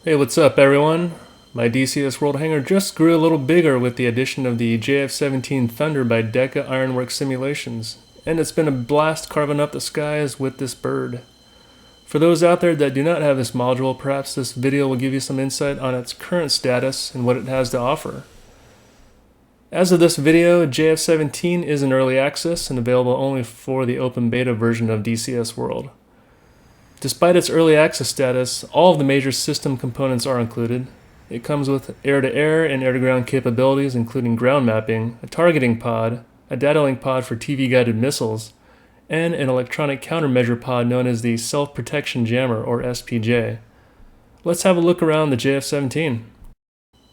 Hey, what's up everyone? My DCS World hangar just grew a little bigger with the addition of the JF-17 Thunder by Deka Ironwork Simulations, and it's been a blast carving up the skies with this bird. For those out there that do not have this module, perhaps this video will give you some insight on its current status and what it has to offer. As of this video, JF-17 is in early access and available only for the open beta version of DCS World. Despite its early access status, all of the major system components are included. It comes with air-to-air and air-to-ground capabilities, including ground mapping, a targeting pod, a data link pod for TV-guided missiles, and an electronic countermeasure pod known as the Self-Protection Jammer, or SPJ. Let's have a look around the JF-17.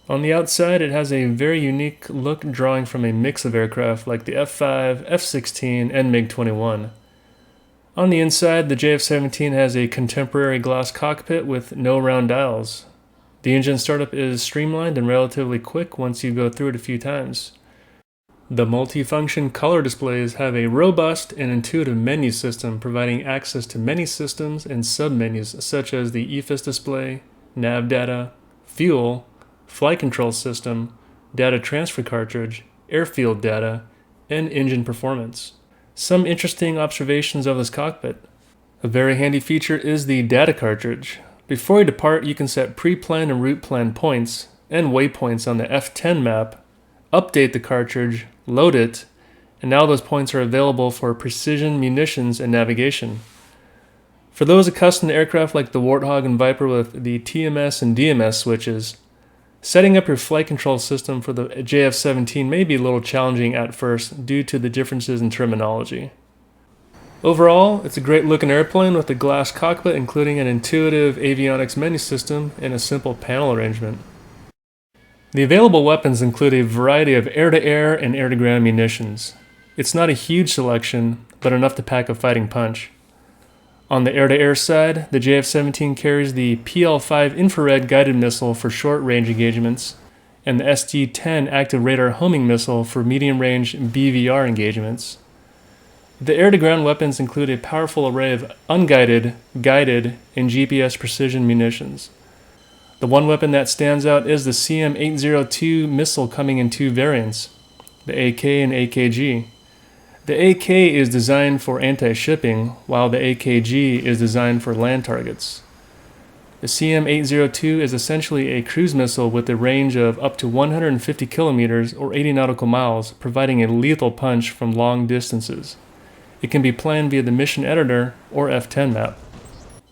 On the outside, it has a very unique look drawing from a mix of aircraft like the F-5, F-16, and MiG-21. On the inside, the JF-17 has a contemporary glass cockpit with no round dials. The engine startup is streamlined and relatively quick once you go through it a few times. The multifunction color displays have a robust and intuitive menu system providing access to many systems and submenus such as the EFIS display, nav data, fuel, flight control system, data transfer cartridge, airfield data, and engine performance. Some interesting observations of this cockpit. A very handy feature is the data cartridge. Before you depart, you can set pre-planned and route planned points and waypoints on the F10 map, update the cartridge, load it, and now those points are available for precision munitions and navigation. For those accustomed to aircraft like the Warthog and Viper with the TMS and DMS switches, setting up your flight control system for the JF-17 may be a little challenging at first due to the differences in terminology. Overall, it's a great looking airplane with a glass cockpit including an intuitive avionics menu system and a simple panel arrangement. The available weapons include a variety of air-to-air and air-to-ground munitions. It's not a huge selection, but enough to pack a fighting punch. On the air-to-air side, the JF-17 carries the PL-5 infrared guided missile for short-range engagements and the SD-10 active radar homing missile for medium-range BVR engagements. The air-to-ground weapons include a powerful array of unguided, guided, and GPS precision munitions. The one weapon that stands out is the CM-802 missile coming in two variants, the AK and AKG. The AK is designed for anti-shipping, while the AKG is designed for land targets. The CM-802 is essentially a cruise missile with a range of up to 150 kilometers or 80 nautical miles, providing a lethal punch from long distances. It can be planned via the mission editor or F10 map.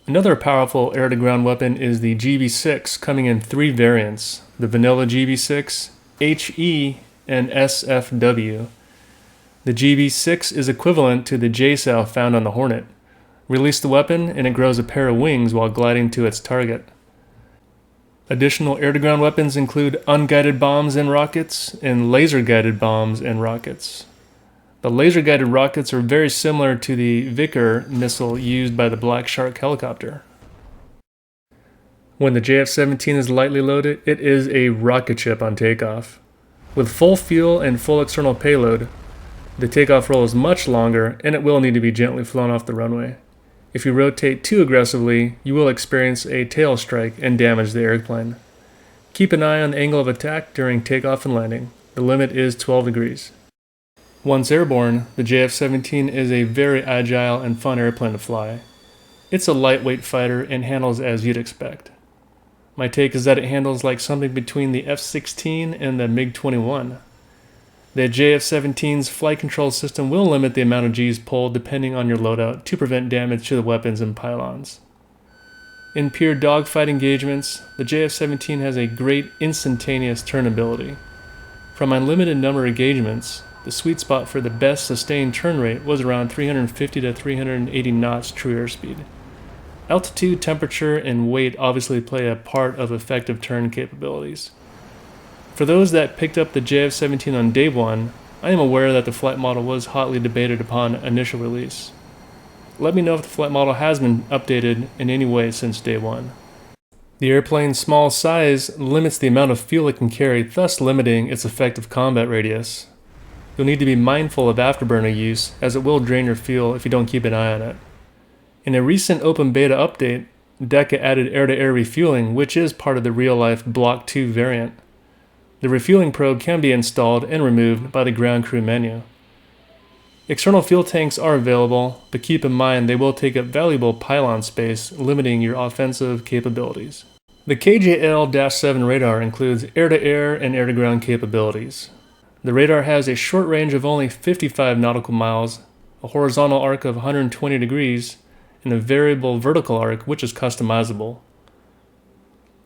Another powerful air-to-ground weapon is the GB6, coming in three variants, the vanilla GB6, HE, and SFW. The GB6 is equivalent to the JSOW found on the Hornet. Release the weapon and it grows a pair of wings while gliding to its target. Additional air-to-ground weapons include unguided bombs and rockets and laser-guided bombs and rockets. The laser-guided rockets are very similar to the Vickers missile used by the Black Shark helicopter. When the JF-17 is lightly loaded, it is a rocket ship on takeoff. With full fuel and full external payload, the takeoff roll is much longer and it will need to be gently flown off the runway. If you rotate too aggressively, you will experience a tail strike and damage the airplane. Keep an eye on the angle of attack during takeoff and landing. The limit is 12 degrees. Once airborne, the JF-17 is a very agile and fun airplane to fly. It's a lightweight fighter and handles as you'd expect. My take is that it handles like something between the F-16 and the MiG-21. The JF-17's flight control system will limit the amount of Gs pulled depending on your loadout to prevent damage to the weapons and pylons. In pure dogfight engagements, the JF-17 has a great instantaneous turn ability. From my limited number of engagements, the sweet spot for the best sustained turn rate was around 350 to 380 knots true airspeed. Altitude, temperature, and weight obviously play a part of effective turn capabilities. For those that picked up the JF-17 on day one, I am aware that the flight model was hotly debated upon initial release. Let me know if the flight model has been updated in any way since day one. The airplane's small size limits the amount of fuel it can carry, thus limiting its effective combat radius. You'll need to be mindful of afterburner use, as it will drain your fuel if you don't keep an eye on it. In a recent open beta update, Deka added air-to-air refueling, which is part of the real-life Block 2 variant. The refueling probe can be installed and removed by the ground crew menu. External fuel tanks are available, but keep in mind they will take up valuable pylon space, limiting your offensive capabilities. The KJL-7 radar includes air-to-air and air-to-ground capabilities. The radar has a short range of only 55 nautical miles, a horizontal arc of 120 degrees, and a variable vertical arc which is customizable.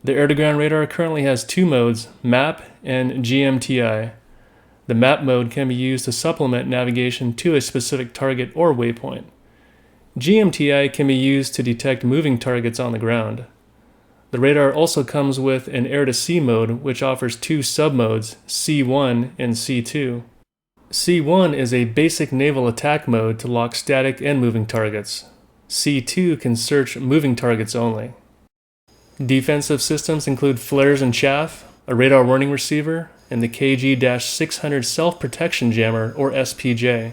The air-to-ground radar currently has two modes, MAP and GMTI. The MAP mode can be used to supplement navigation to a specific target or waypoint. GMTI can be used to detect moving targets on the ground. The radar also comes with an air-to-sea mode, which offers two sub-modes, C1 and C2. C1 is a basic naval attack mode to lock static and moving targets. C2 can search moving targets only. Defensive systems include flares and chaff, a radar warning receiver, and the KG-600 Self-Protection Jammer, or SPJ.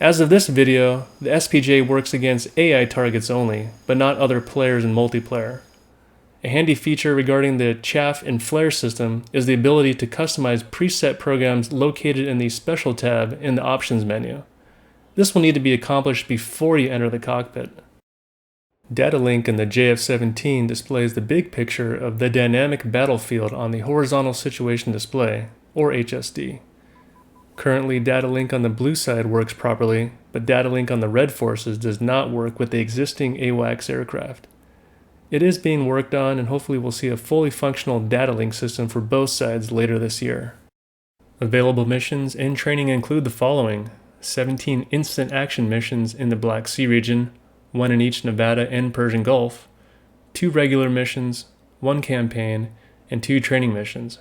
As of this video, the SPJ works against AI targets only, but not other players in multiplayer. A handy feature regarding the chaff and flare system is the ability to customize preset programs located in the Special tab in the Options menu. This will need to be accomplished before you enter the cockpit. Data link in the JF-17 displays the big picture of the dynamic battlefield on the horizontal situation display, or HSD. Currently, data link on the blue side works properly, but data link on the red forces does not work with the existing AWACS aircraft. It is being worked on, and hopefully we'll see a fully functional data link system for both sides later this year. Available missions and training include the following: 17 instant action missions in the Black Sea region, 1 in each Nevada and Persian Gulf, 2 regular missions, 1 campaign, and 2 training missions.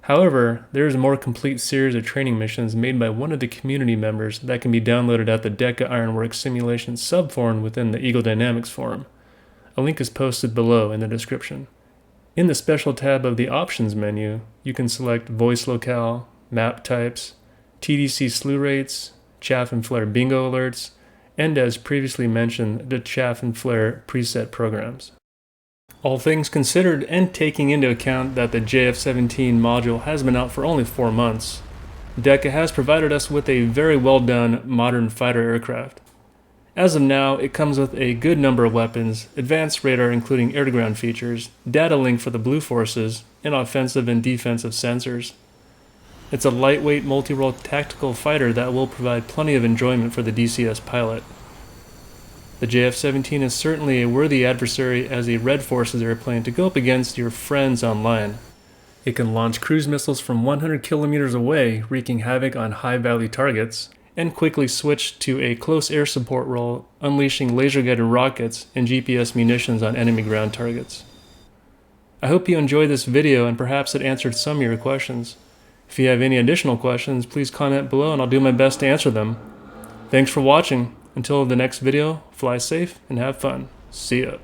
However, there is a more complete series of training missions made by one of the community members that can be downloaded at the Deka Ironwork simulation subforum within the Eagle Dynamics forum. A link is posted below in the description. In the Special tab of the Options menu, you can select voice locale, map types, TDC slew rates, chaff and flare bingo alerts, and as previously mentioned, the chaff and flare preset programs. All things considered, and taking into account that the JF-17 module has been out for only 4 months, Deka has provided us with a very well done modern fighter aircraft. As of now, it comes with a good number of weapons, advanced radar including air-to-ground features, data link for the blue forces, and offensive and defensive sensors. It's a lightweight multi-role tactical fighter that will provide plenty of enjoyment for the DCS pilot. The JF-17 is certainly a worthy adversary as a Red Forces airplane to go up against your friends online. It can launch cruise missiles from 100 kilometers away, wreaking havoc on high-value targets, and quickly switch to a close air support role, unleashing laser-guided rockets and GPS munitions on enemy ground targets. I hope you enjoyed this video and perhaps it answered some of your questions. If you have any additional questions, please comment below and I'll do my best to answer them. Thanks for watching. Until the next video, fly safe and have fun. See ya.